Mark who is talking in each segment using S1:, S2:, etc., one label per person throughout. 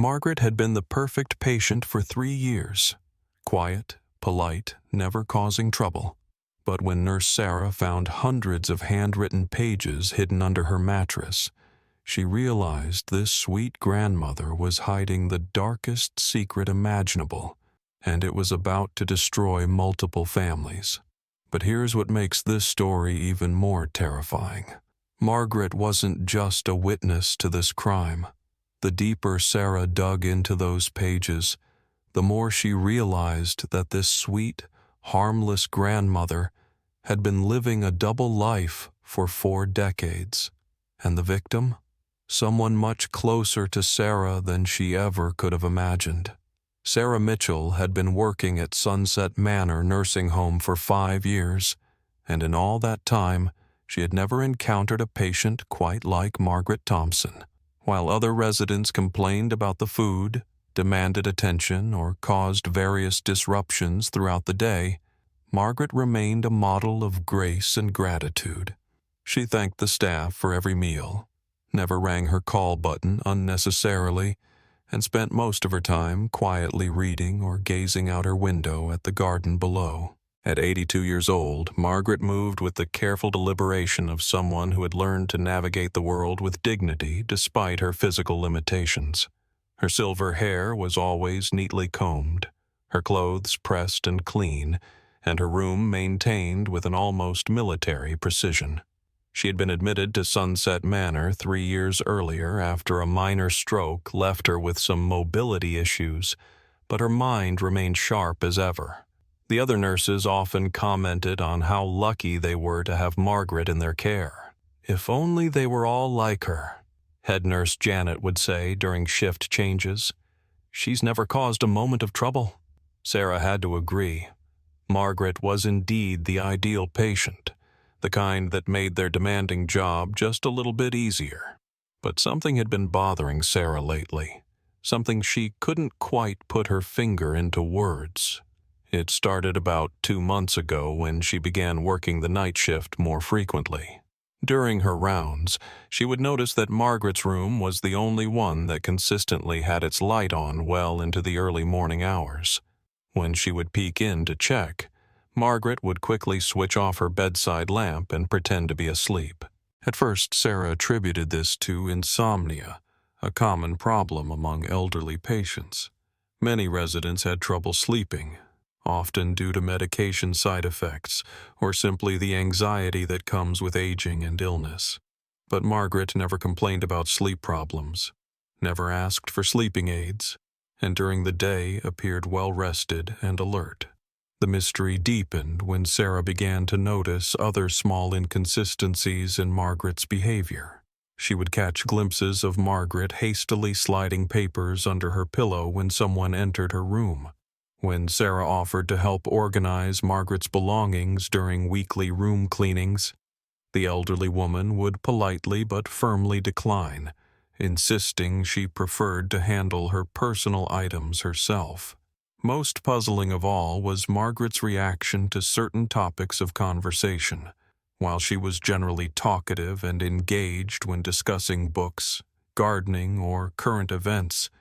S1: Margaret had been the perfect patient for 3 years. Quiet, polite, never causing trouble. But when Nurse Sarah found hundreds of handwritten pages hidden under her mattress, she realized this sweet grandmother was hiding the darkest secret imaginable, and it was about to destroy multiple families. But here's what makes this story even more terrifying. Margaret wasn't just a witness to this crime. The deeper Sarah dug into those pages, the more she realized that this sweet, harmless grandmother had been living a double life for 4 decades. And the victim? Someone much closer to Sarah than she ever could have imagined. Sarah Mitchell had been working at Sunset Manor Nursing Home for 5 years, and in all that time, she had never encountered a patient quite like Margaret Thompson. While other residents complained about the food, demanded attention, or caused various disruptions throughout the day, Margaret remained a model of grace and gratitude. She thanked the staff for every meal, never rang her call button unnecessarily, and spent most of her time quietly reading or gazing out her window at the garden below. At 82 years old, Margaret moved with the careful deliberation of someone who had learned to navigate the world with dignity despite her physical limitations. Her silver hair was always neatly combed, her clothes pressed and clean, and her room maintained with an almost military precision. She had been admitted to Sunset Manor 3 years earlier after a minor stroke left her with some mobility issues, but her mind remained sharp as ever. The other nurses often commented on how lucky they were to have Margaret in their care. "If only they were all like her," head nurse Janet would say during shift changes. "She's never caused a moment of trouble." Sarah had to agree. Margaret was indeed the ideal patient, the kind that made their demanding job just a little bit easier. But something had been bothering Sarah lately, something she couldn't quite put her finger into words. It started about 2 months ago when she began working the night shift more frequently. During her rounds, she would notice that Margaret's room was the only one that consistently had its light on well into the early morning hours. When she would peek in to check, Margaret would quickly switch off her bedside lamp and pretend to be asleep. At first, Sarah attributed this to insomnia, a common problem among elderly patients. Many residents had trouble sleeping, often due to medication side effects or simply the anxiety that comes with aging and illness. But Margaret never complained about sleep problems, never asked for sleeping aids, and during the day appeared well-rested and alert. The mystery deepened when Sarah began to notice other small inconsistencies in Margaret's behavior. She would catch glimpses of Margaret hastily sliding papers under her pillow when someone entered her room. When Sarah offered to help organize Margaret's belongings during weekly room cleanings, the elderly woman would politely but firmly decline, insisting she preferred to handle her personal items herself. Most puzzling of all was Margaret's reaction to certain topics of conversation. While she was generally talkative and engaged when discussing books, gardening, or current events,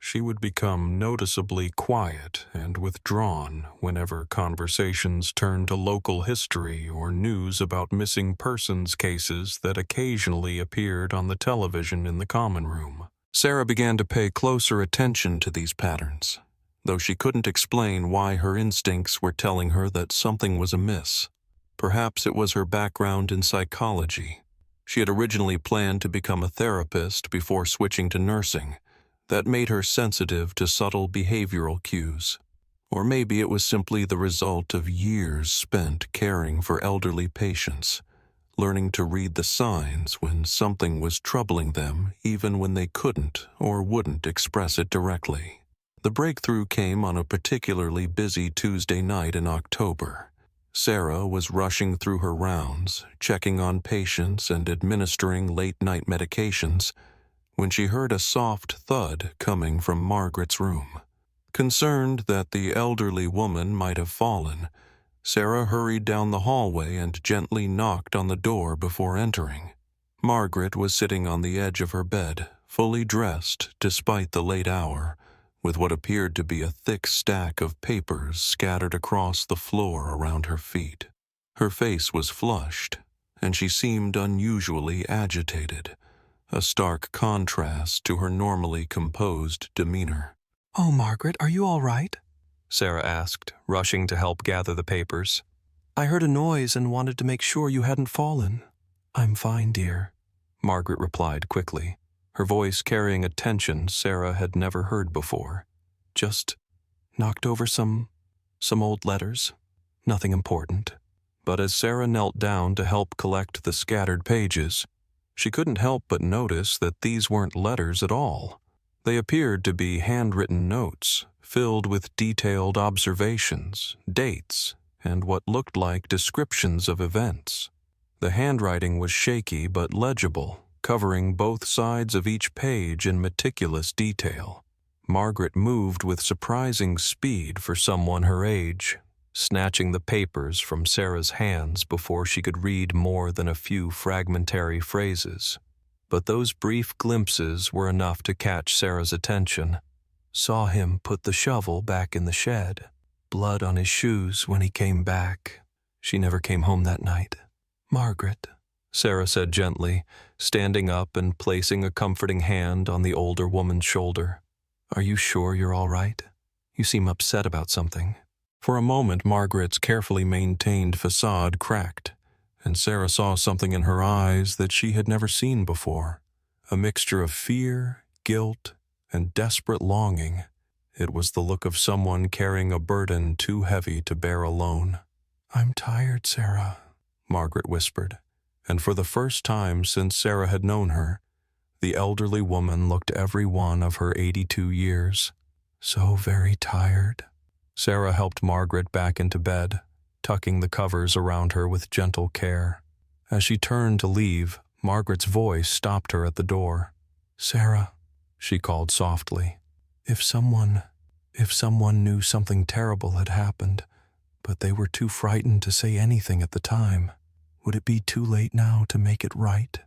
S1: she would become noticeably quiet and withdrawn whenever conversations turned to local history or news about missing persons cases that occasionally appeared on the television in the common room. Sarah began to pay closer attention to these patterns, though she couldn't explain why her instincts were telling her that something was amiss. Perhaps it was her background in psychology. She had originally planned to become a therapist before switching to nursing. That made her sensitive to subtle behavioral cues. Or maybe it was simply the result of years spent caring for elderly patients, learning to read the signs when something was troubling them even when they couldn't or wouldn't express it directly. The breakthrough came on a particularly busy Tuesday night in October. Sarah was rushing through her rounds, checking on patients and administering late-night medications, when she heard a soft thud coming from Margaret's room. Concerned that the elderly woman might have fallen, Sarah hurried down the hallway and gently knocked on the door before entering. Margaret was sitting on the edge of her bed, fully dressed despite the late hour, with what appeared to be a thick stack of papers scattered across the floor around her feet. Her face was flushed, and she seemed unusually agitated, a stark contrast to her normally composed demeanor.
S2: "Oh, Margaret, are you all right?"
S1: Sarah asked, rushing to help gather the papers.
S2: "I heard a noise and wanted to make sure you hadn't fallen." "I'm fine, dear,"
S1: Margaret replied quickly, her voice carrying a tension Sarah had never heard before.
S2: "Just knocked over some old letters. Nothing important."
S1: But as Sarah knelt down to help collect the scattered pages, she couldn't help but notice that these weren't letters at all. They appeared to be handwritten notes, filled with detailed observations, dates, and what looked like descriptions of events. The handwriting was shaky but legible, covering both sides of each page in meticulous detail. Margaret moved with surprising speed for someone her age, snatching the papers from Sarah's hands before she could read more than a few fragmentary phrases. But those brief glimpses were enough to catch Sarah's attention.
S2: "Saw him put the shovel back in the shed. Blood on his shoes when he came back. She never came home that night." "Margaret,"
S1: Sarah said gently, standing up and placing a comforting hand on the older woman's shoulder.
S2: "Are you sure you're all right? You seem upset about something."
S1: For a moment, Margaret's carefully maintained facade cracked, and Sarah saw something in her eyes that she had never seen before, a mixture of fear, guilt, and desperate longing. It was the look of someone carrying a burden too heavy to bear alone.
S2: "I'm tired, Sarah,"
S1: Margaret whispered, and for the first time since Sarah had known her, the elderly woman looked every one of her 82 years.
S2: "So very tired."
S1: Sarah helped Margaret back into bed, tucking the covers around her with gentle care. As she turned to leave, Margaret's voice stopped her at the door.
S2: "Sarah,"
S1: she called softly,
S2: if someone knew something terrible had happened, but they were too frightened to say anything at the time, would it be too late now to make it right?"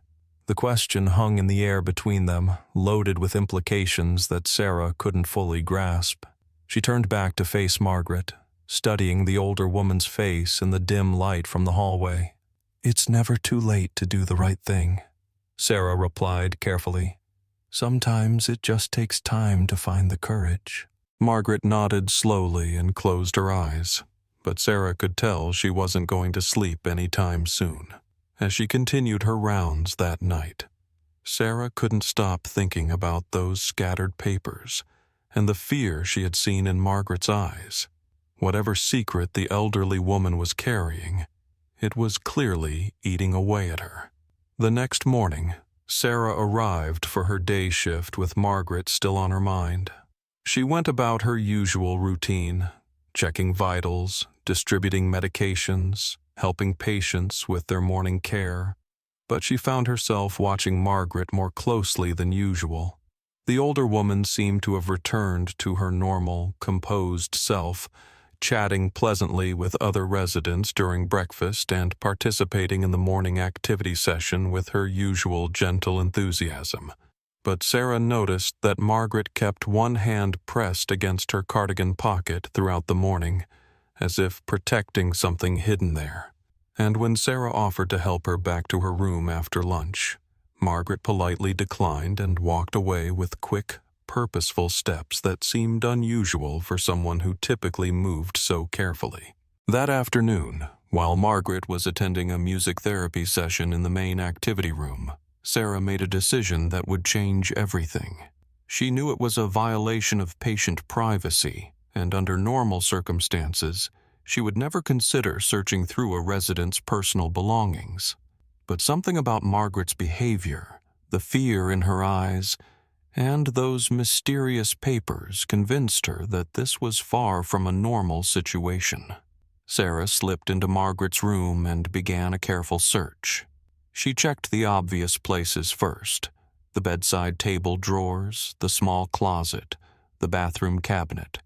S1: The question hung in the air between them, loaded with implications that Sarah couldn't fully grasp. She turned back to face Margaret, studying the older woman's face in the dim light from the hallway.
S2: "It's never too late to do the right thing,"
S1: Sarah replied carefully.
S2: "Sometimes it just takes time to find the courage."
S1: Margaret nodded slowly and closed her eyes, but Sarah could tell she wasn't going to sleep any time soon. As she continued her rounds that night, Sarah couldn't stop thinking about those scattered papers and the fear she had seen in Margaret's eyes. Whatever secret the elderly woman was carrying, it was clearly eating away at her. The next morning, Sarah arrived for her day shift with Margaret still on her mind. She went about her usual routine, checking vitals, distributing medications, helping patients with their morning care, but she found herself watching Margaret more closely than usual. The older woman seemed to have returned to her normal, composed self, chatting pleasantly with other residents during breakfast and participating in the morning activity session with her usual gentle enthusiasm. But Sarah noticed that Margaret kept one hand pressed against her cardigan pocket throughout the morning, as if protecting something hidden there. And when Sarah offered to help her back to her room after lunch, Margaret politely declined and walked away with quick, purposeful steps that seemed unusual for someone who typically moved so carefully. That afternoon, while Margaret was attending a music therapy session in the main activity room, Sarah made a decision that would change everything. She knew it was a violation of patient privacy, and under normal circumstances, she would never consider searching through a resident's personal belongings. But something about Margaret's behavior, the fear in her eyes, and those mysterious papers convinced her that this was far from a normal situation. Sarah slipped into Margaret's room and began a careful search. She checked the obvious places first: the bedside table drawers, the small closet, the bathroom cabinet,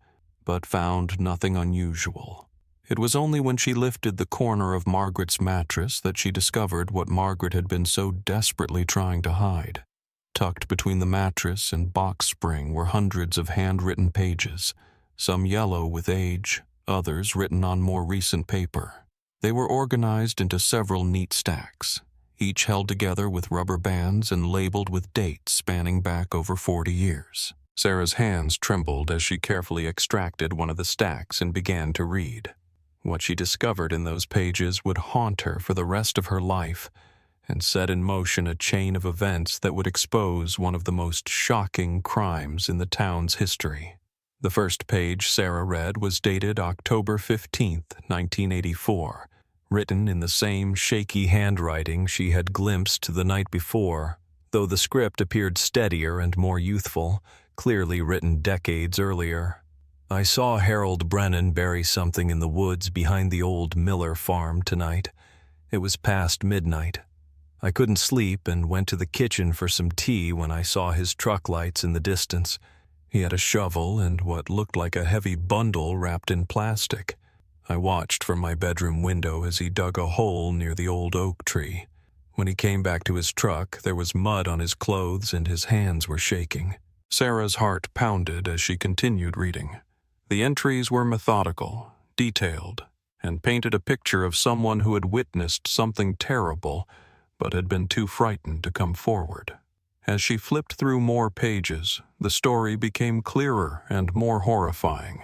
S1: but found nothing unusual. It was only when she lifted the corner of Margaret's mattress that she discovered what Margaret had been so desperately trying to hide: Tucked between the mattress and box spring were hundreds of handwritten pages, some yellow with age, others written on more recent paper. They were organized into several neat stacks, each held together with rubber bands and labeled with dates spanning back over 40 years. Sarah's hands trembled as she carefully extracted one of the stacks and began to read. What she discovered in those pages would haunt her for the rest of her life and set in motion a chain of events that would expose one of the most shocking crimes in the town's history. The first page Sarah read was dated October 15th, 1984, written in the same shaky handwriting she had glimpsed the night before, though the script appeared steadier and more youthful, clearly written decades earlier. I saw Harold Brennan bury something in the woods behind the old Miller farm tonight. It was past midnight. I couldn't sleep and went to the kitchen for some tea when I saw his truck lights in the distance. He had a shovel and what looked like a heavy bundle wrapped in plastic. I watched from my bedroom window as he dug a hole near the old oak tree. When he came back to his truck, there was mud on his clothes and his hands were shaking. Sarah's heart pounded as she continued reading. The entries were methodical, detailed, and painted a picture of someone who had witnessed something terrible but had been too frightened to come forward. As she flipped through more pages, the story became clearer and more horrifying.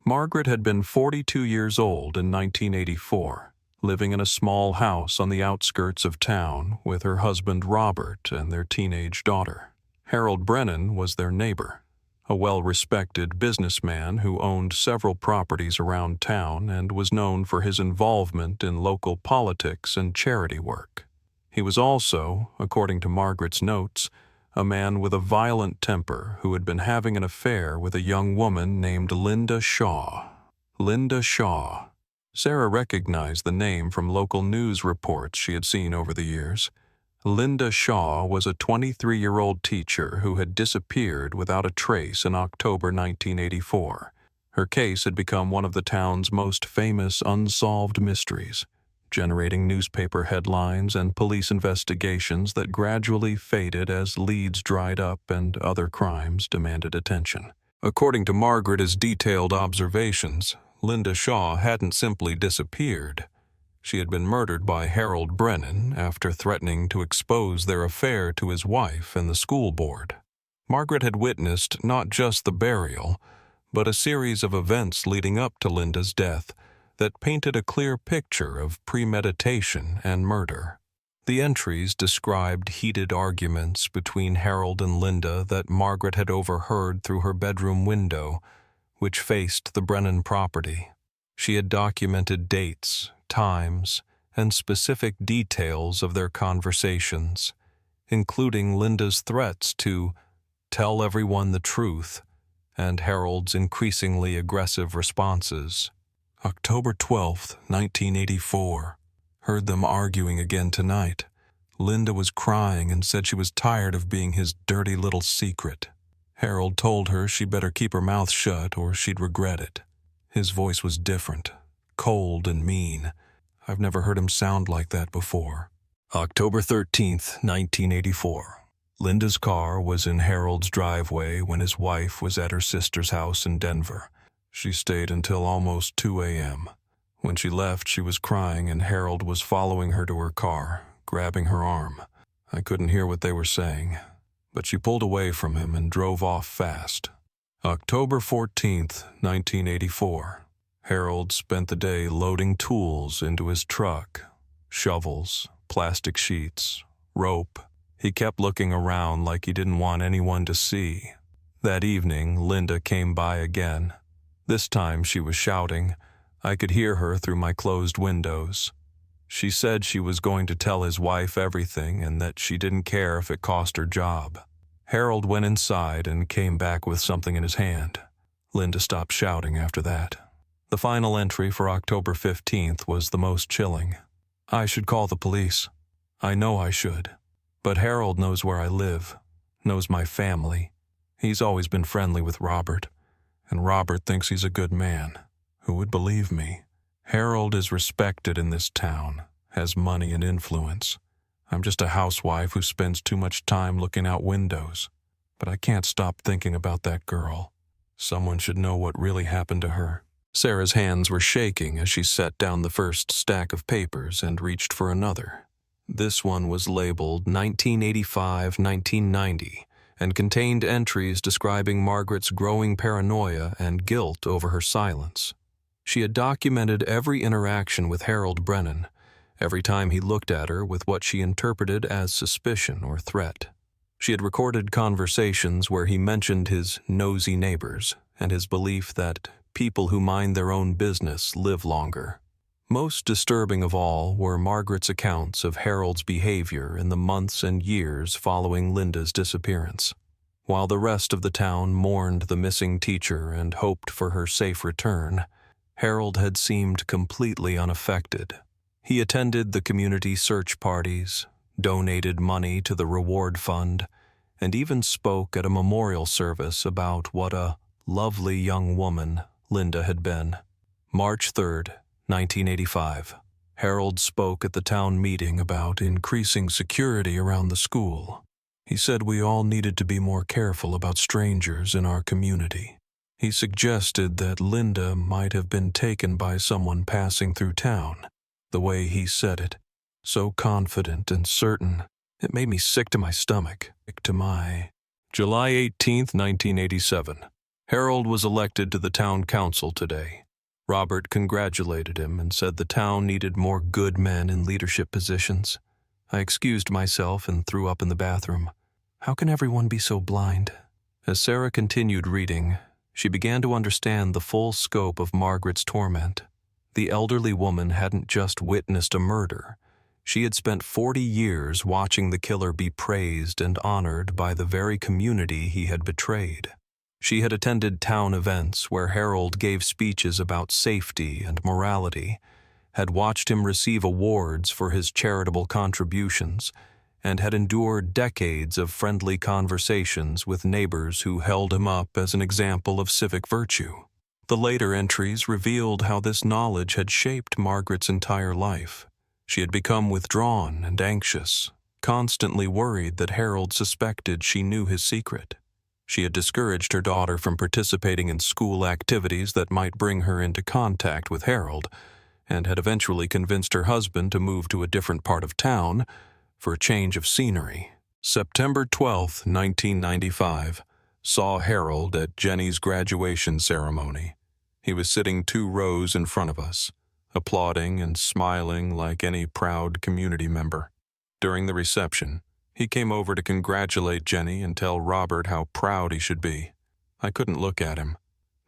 S1: Margaret had been 42 years old in 1984, living in a small house on the outskirts of town with her husband Robert and their teenage daughter. Harold Brennan was their neighbor, a well-respected businessman who owned several properties around town and was known for his involvement in local politics and charity work. He was also, according to Margaret's notes, a man with a violent temper who had been having an affair with a young woman named Linda Shaw. Linda Shaw. Sarah recognized the name from local news reports she had seen over the years. Linda Shaw was a 23-year-old teacher who had disappeared without a trace in October 1984. Her case had become one of the town's most famous unsolved mysteries, generating newspaper headlines and police investigations that gradually faded as leads dried up and other crimes demanded attention. According to Margaret's detailed observations, Linda Shaw hadn't simply disappeared. She had been murdered by Harold Brennan after threatening to expose their affair to his wife and the school board. Margaret had witnessed not just the burial, but a series of events leading up to Linda's death that painted a clear picture of premeditation and murder. The entries described heated arguments between Harold and Linda that Margaret had overheard through her bedroom window, which faced the Brennan property. She had documented dates, times, and specific details of their conversations, including Linda's threats to tell everyone the truth and Harold's increasingly aggressive responses. October 12th, 1984. Heard them arguing again tonight. Linda was crying and said she was tired of being his dirty little secret. Harold told her she better keep her mouth shut or she'd regret it. His voice was different, cold and mean. I've never heard him sound like that before. October 13th, 1984. Linda's car was in Harold's driveway when his wife was at her sister's house in Denver. She stayed until almost 2 a.m. When she left, she was crying and Harold was following her to her car, grabbing her arm. I couldn't hear what they were saying, but she pulled away from him and drove off fast. October 14th, 1984. Harold spent the day loading tools into his truck. Shovels, plastic sheets, rope. He kept looking around like he didn't want anyone to see. That evening, Linda came by again. This time she was shouting. I could hear her through my closed windows. She said she was going to tell his wife everything and that she didn't care if it cost her job. Harold went inside and came back with something in his hand. Linda stopped shouting after that. The final entry for October 15th was the most chilling. I should call the police. I know I should. But Harold knows where I live, knows my family. He's always been friendly with Robert, and Robert thinks he's a good man. Who would believe me? Harold is respected in this town, has money and influence. I'm just a housewife who spends too much time looking out windows. But I can't stop thinking about that girl. Someone should know what really happened to her." Sarah's hands were shaking as she set down the first stack of papers and reached for another. This one was labeled 1985-1990 and contained entries describing Margaret's growing paranoia and guilt over her silence. She had documented every interaction with Harold Brennan, every time he looked at her with what she interpreted as suspicion or threat. She had recorded conversations where he mentioned his nosy neighbors and his belief that people who mind their own business live longer. Most disturbing of all were Margaret's accounts of Harold's behavior in the months and years following Linda's disappearance. While the rest of the town mourned the missing teacher and hoped for her safe return, Harold had seemed completely unaffected. He attended the community search parties, donated money to the reward fund, and even spoke at a memorial service about what a lovely young woman Linda had been. March 3rd, 1985. Harold spoke at the town meeting about increasing security around the school. He said we all needed to be more careful about strangers in our community. He suggested that Linda might have been taken by someone passing through town. The way he said it, so confident and certain, it made me sick to my stomach. July 18th, 1987. Harold was elected to the town council today. Robert congratulated him and said the town needed more good men in leadership positions. I excused myself and threw up in the bathroom. How can everyone be so blind? As Sarah continued reading, she began to understand the full scope of Margaret's torment. The elderly woman hadn't just witnessed a murder. She had spent 40 years watching the killer be praised and honored by the very community he had betrayed. She had attended town events where Harold gave speeches about safety and morality, had watched him receive awards for his charitable contributions, and had endured decades of friendly conversations with neighbors who held him up as an example of civic virtue. The later entries revealed how this knowledge had shaped Margaret's entire life. She had become withdrawn and anxious, constantly worried that Harold suspected she knew his secret. She had discouraged her daughter from participating in school activities that might bring her into contact with Harold, and had eventually convinced her husband to move to a different part of town for a change of scenery. September 12, 1995, saw Harold at Jenny's graduation ceremony. He was sitting 2 rows in front of us, applauding and smiling like any proud community member. During the reception, he came over to congratulate Jenny and tell Robert how proud he should be. I couldn't look at him.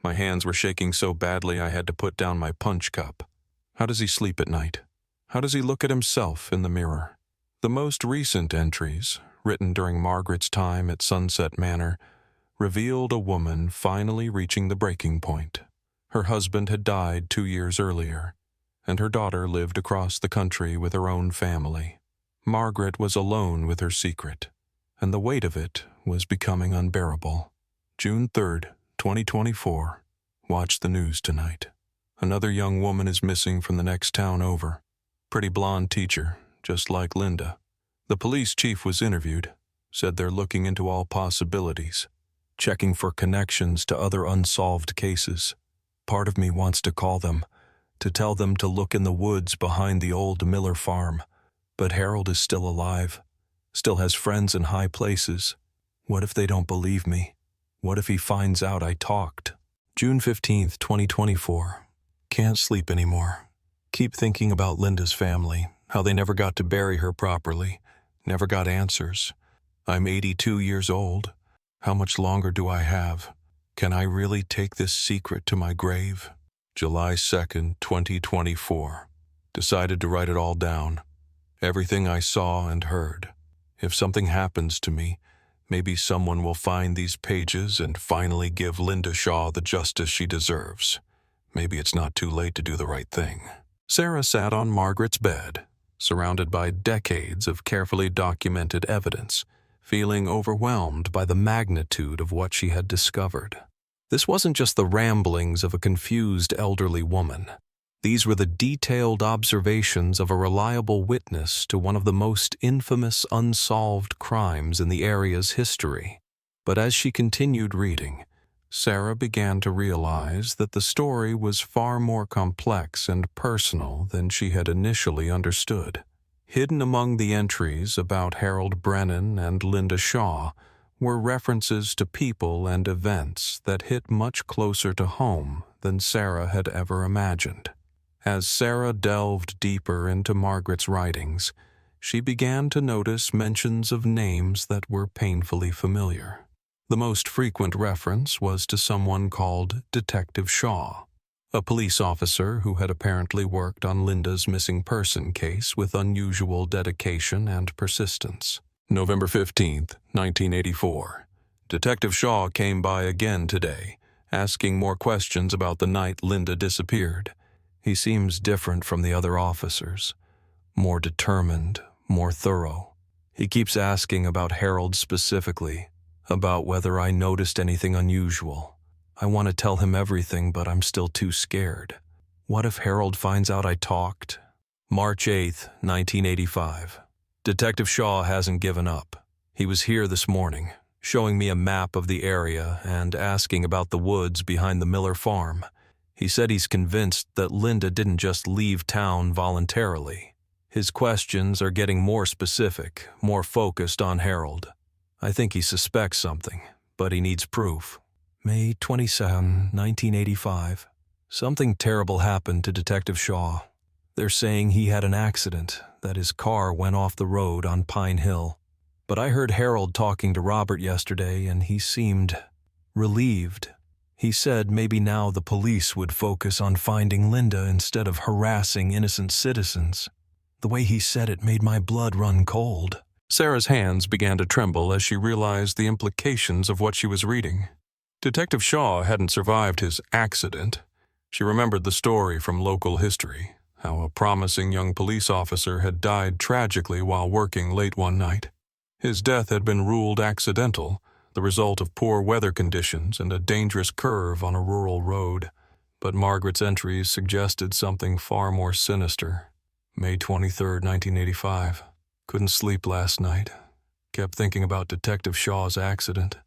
S1: My hands were shaking so badly I had to put down my punch cup. How does he sleep at night? How does he look at himself in the mirror? The most recent entries, written during Margaret's time at Sunset Manor, revealed a woman finally reaching the breaking point. Her husband had died 2 years earlier, and her daughter lived across the country with her own family. Margaret was alone with her secret, and the weight of it was becoming unbearable. June 3rd, 2024. Watch the news tonight. Another young woman is missing from the next town over. Pretty blonde teacher, just like Linda. The police chief was interviewed, said they're looking into all possibilities, checking for connections to other unsolved cases. Part of me wants to call them, to tell them to look in the woods behind the old Miller farm. But Harold is still alive, still has friends in high places. What if they don't believe me? What if he finds out I talked? June 15th, 2024. Can't sleep anymore. Keep thinking about Linda's family, how they never got to bury her properly, never got answers. I'm 82 years old. How much longer do I have? Can I really take this secret to my grave? July 2nd, 2024. Decided to write it all down. Everything I saw and heard. If something happens to me, maybe someone will find these pages and finally give Linda Shaw the justice she deserves. Maybe it's not too late to do the right thing. Sarah sat on Margaret's bed, surrounded by decades of carefully documented evidence, feeling overwhelmed by the magnitude of what she had discovered. This wasn't just the ramblings of a confused elderly woman.
S2: These were the detailed observations of a reliable witness to one of the most infamous unsolved crimes in the area's history. But as she continued reading, Sarah began to realize that the story was far more complex and personal than she had initially understood. Hidden among the entries about Harold Brennan and Linda Shaw were references to people and events that hit much closer to home than Sarah had ever imagined. As Sarah delved deeper into Margaret's writings, she began to notice mentions of names that were painfully familiar. The most frequent reference was to someone called Detective Shaw, a police officer who had apparently worked on Linda's missing person case with unusual dedication and persistence. November 15th, 1984. Detective Shaw came by again today, asking more questions about the night Linda disappeared. He seems different from the other officers, more determined, more thorough. He keeps asking about Harold specifically, about whether I noticed anything unusual. I want to tell him everything, but I'm still too scared. What if Harold finds out I talked? March 8th, 1985. Detective Shaw hasn't given up. He was here this morning, showing me a map of the area and asking about the woods behind the Miller farm. He said he's convinced that Linda didn't just leave town voluntarily. His questions are getting more specific, more focused on Harold. I think he suspects something, but he needs proof. May 27, 1985. Something terrible happened to Detective Shaw. They're saying he had an accident, that his car went off the road on Pine Hill. But I heard Harold talking to Robert yesterday, and he seemed relieved. He said maybe now the police would focus on finding Linda instead of harassing innocent citizens. The way he said it made my blood run cold. Sarah's hands began to tremble as she realized the implications of what she was reading. Detective Shaw hadn't survived his accident. She remembered the story from local history, how a promising young police officer had died tragically while working late one night. His death had been ruled accidental, the result of poor weather conditions and a dangerous curve on a rural road. But Margaret's entries suggested something far more sinister. May 23, 1985. Couldn't sleep last night. Kept thinking about Detective Shaw's accident.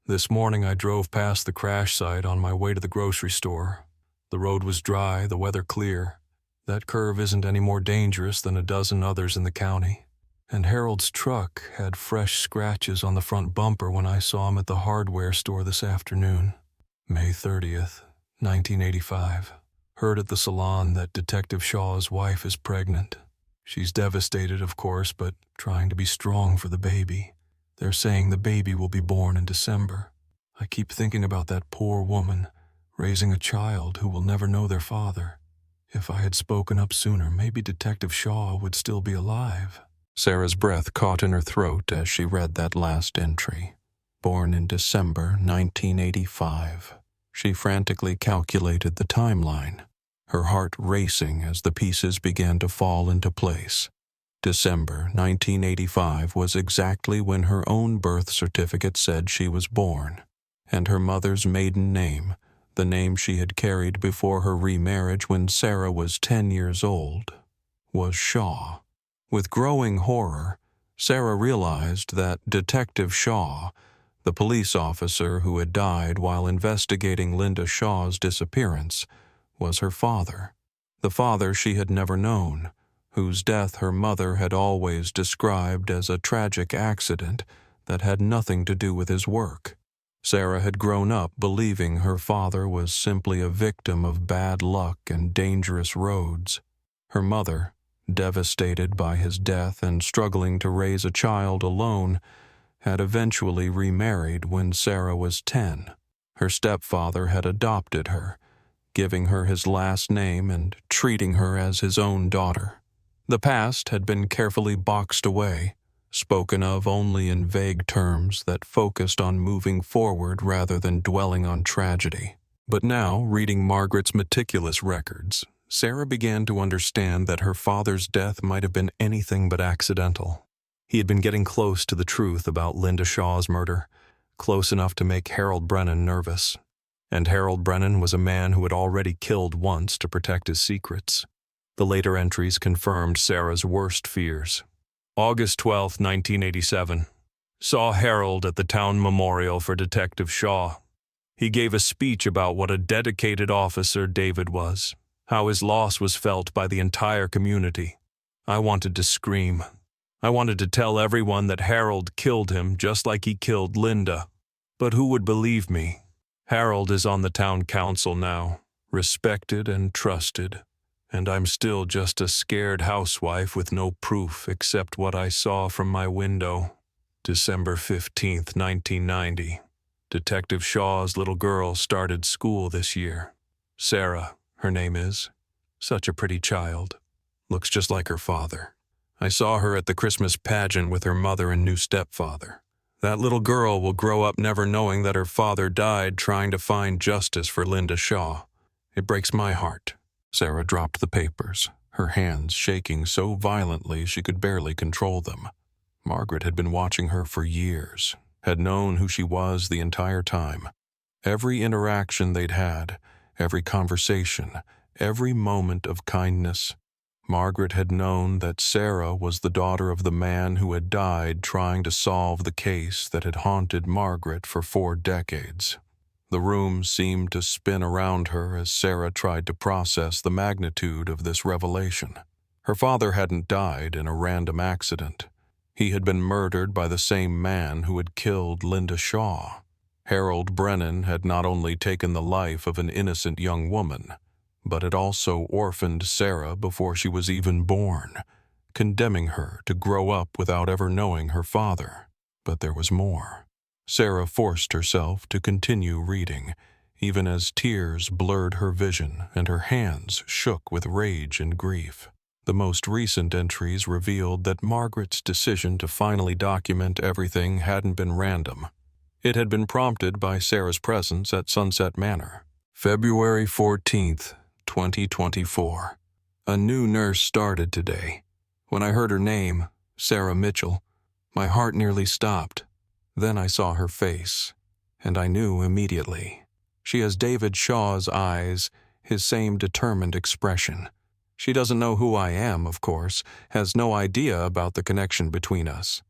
S2: This morning I drove past the crash site on my way to the grocery store. The road was dry, the weather clear. That curve isn't any more dangerous than a dozen others in the county. And Harold's truck had fresh scratches on the front bumper when I saw him at the hardware store this afternoon. May 30th, 1985. Heard at the salon that Detective Shaw's wife is pregnant. She's devastated, of course, but trying to be strong for the baby. They're saying the baby will be born in December. I keep thinking about that poor woman, raising a child who will never know their father. If I had spoken up sooner, maybe Detective Shaw would still be alive. Sarah's breath caught in her throat as she read that last entry. Born in December 1985. She frantically calculated the timeline, her heart racing as the pieces began to fall into place. December 1985 was exactly when her own birth certificate said she was born, and her mother's maiden name, the name she had carried before her remarriage when Sarah was 10 years old, was Shaw. With growing horror, Sarah realized that Detective Shaw, the police officer who had died while investigating Linda Shaw's disappearance, was her father, the father she had never known, whose death her mother had always described as a tragic accident that had nothing to do with his work. Sarah had grown up believing her father was simply a victim of bad luck and dangerous roads. Her mother, devastated by his death and struggling to raise a child alone, had eventually remarried when Sarah was 10. Her stepfather had adopted her, giving her his last name and treating her as his own daughter. The past had been carefully boxed away, spoken of only in vague terms that focused on moving forward rather than dwelling on tragedy. But now, reading Margaret's meticulous records, Sarah began to understand that her father's death might have been anything but accidental. He had been getting close to the truth about Linda Shaw's murder, close enough to make Harold Brennan nervous. And Harold Brennan was a man who had already killed once to protect his secrets. The later entries confirmed Sarah's worst fears. August 12, 1987. Saw Harold at the town memorial for Detective Shaw. He gave a speech about what a dedicated officer David was, how his loss was felt by the entire community. I wanted to scream. I wanted to tell everyone that Harold killed him just like he killed Linda. But who would believe me? Harold is on the town council now, respected and trusted, and I'm still just a scared housewife with no proof except what I saw from my window. December 15th, 1990. Detective Shaw's little girl started school this year. Sarah, her name is. Such a pretty child. Looks just like her father. I saw her at the Christmas pageant with her mother and new stepfather. That little girl will grow up never knowing that her father died trying to find justice for Linda Shaw. It breaks my heart. Sarah dropped the papers, her hands shaking so violently she could barely control them. Margaret had been watching her for years, had known who she was the entire time. Every interaction they'd had, every conversation, every moment of kindness. Margaret had known that Sarah was the daughter of the man who had died trying to solve the case that had haunted Margaret for 4 decades. The room seemed to spin around her as Sarah tried to process the magnitude of this revelation. Her father hadn't died in a random accident. He had been murdered by the same man who had killed Linda Shaw. Harold Brennan had not only taken the life of an innocent young woman, but had also orphaned Sarah before she was even born, condemning her to grow up without ever knowing her father. But there was more. Sarah forced herself to continue reading, even as tears blurred her vision and her hands shook with rage and grief. The most recent entries revealed that Margaret's decision to finally document everything hadn't been random. It had been prompted by Sarah's presence at Sunset Manor. February 14th, 2024. A new nurse started today. When I heard her name, Sarah Mitchell, my heart nearly stopped. Then I saw her face, and I knew immediately. She has David Shaw's eyes, his same determined expression. She doesn't know who I am, of course, has no idea about the connection between us.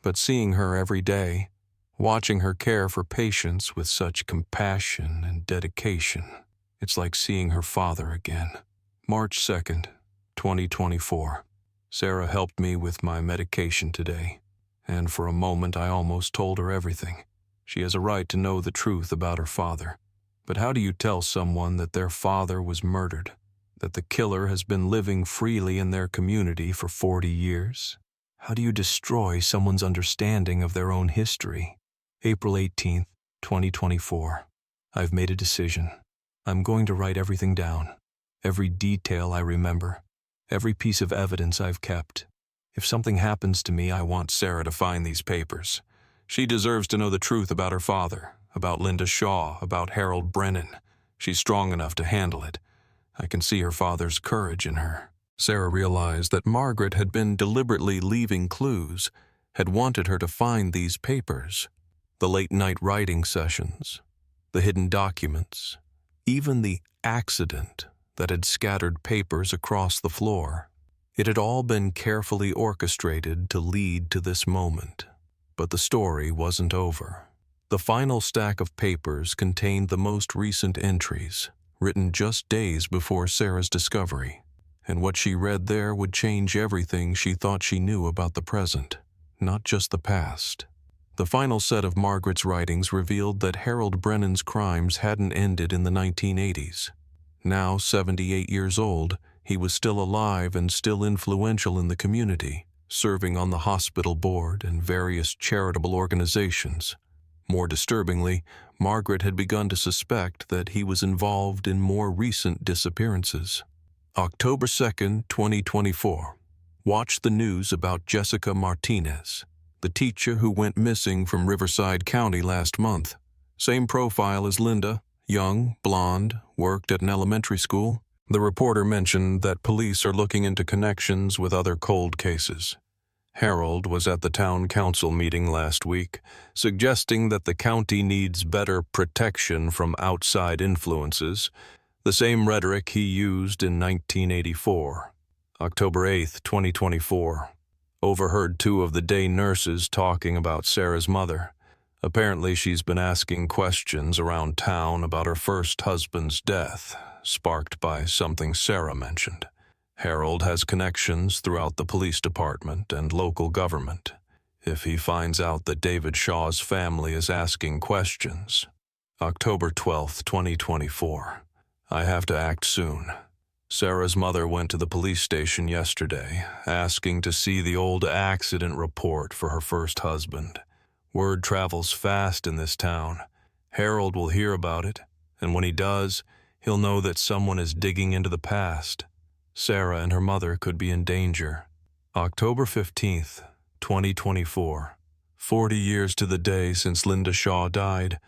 S2: But seeing her every day, watching her care for patients with such compassion and dedication, it's like seeing her father again. March 2nd, 2024. Sarah helped me with my medication today, and for a moment I almost told her everything. She has a right to know the truth about her father. But how do you tell someone that their father was murdered, that the killer has been living freely in their community for 40 years? How do you destroy someone's understanding of their own history? April 18th, 2024. I've made a decision. I'm going to write everything down, every detail I remember, every piece of evidence I've kept. If something happens to me, I want Sarah to find these papers. She deserves to know the truth about her father, about Linda Shaw, about Harold Brennan. She's strong enough to handle it. I can see her father's courage in her. Sarah realized that Margaret had been deliberately leaving clues, had wanted her to find these papers. The late-night writing sessions, the hidden documents, even the accident that had scattered papers across the floor. It had all been carefully orchestrated to lead to this moment. But the story wasn't over. The final stack of papers contained the most recent entries, written just days before Sarah's discovery, and what she read there would change everything she thought she knew about the present, not just the past. The final set of Margaret's writings revealed that Harold Brennan's crimes hadn't ended in the 1980s. Now 78 years old, he was still alive and still influential in the community, serving on the hospital board and various charitable organizations. More disturbingly, Margaret had begun to suspect that he was involved in more recent disappearances. October 2nd, 2024. Watch the news about Jessica Martinez, the teacher who went missing from Riverside County last month. Same profile as Linda, young, blonde, worked at an elementary school. The reporter mentioned that police are looking into connections with other cold cases.
S1: Harold was at the town council meeting last week, suggesting that the county needs better protection from outside influences, the same rhetoric he used in 1984. October 8, 2024. Overheard two of the day nurses talking about Sarah's mother. Apparently she's been asking questions around town about her first husband's death, sparked by something Sarah mentioned. Harold has connections throughout the police department and local government. If he finds out that David Shaw's family is asking questions. October 12, 2024. I have to act soon. Sarah's mother went to the police station yesterday, asking to see the old accident report for her first husband. Word travels fast in this town. Harold will hear about it, and when he does, he'll know that someone is digging into the past. Sarah and her mother could be in danger. October 15th, 2024. 40 years to the day since Linda Shaw died.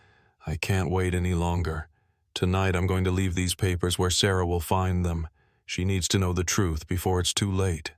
S1: I can't wait any longer. Tonight I'm going to leave these papers where Sarah will find them. She needs to know the truth before it's too late.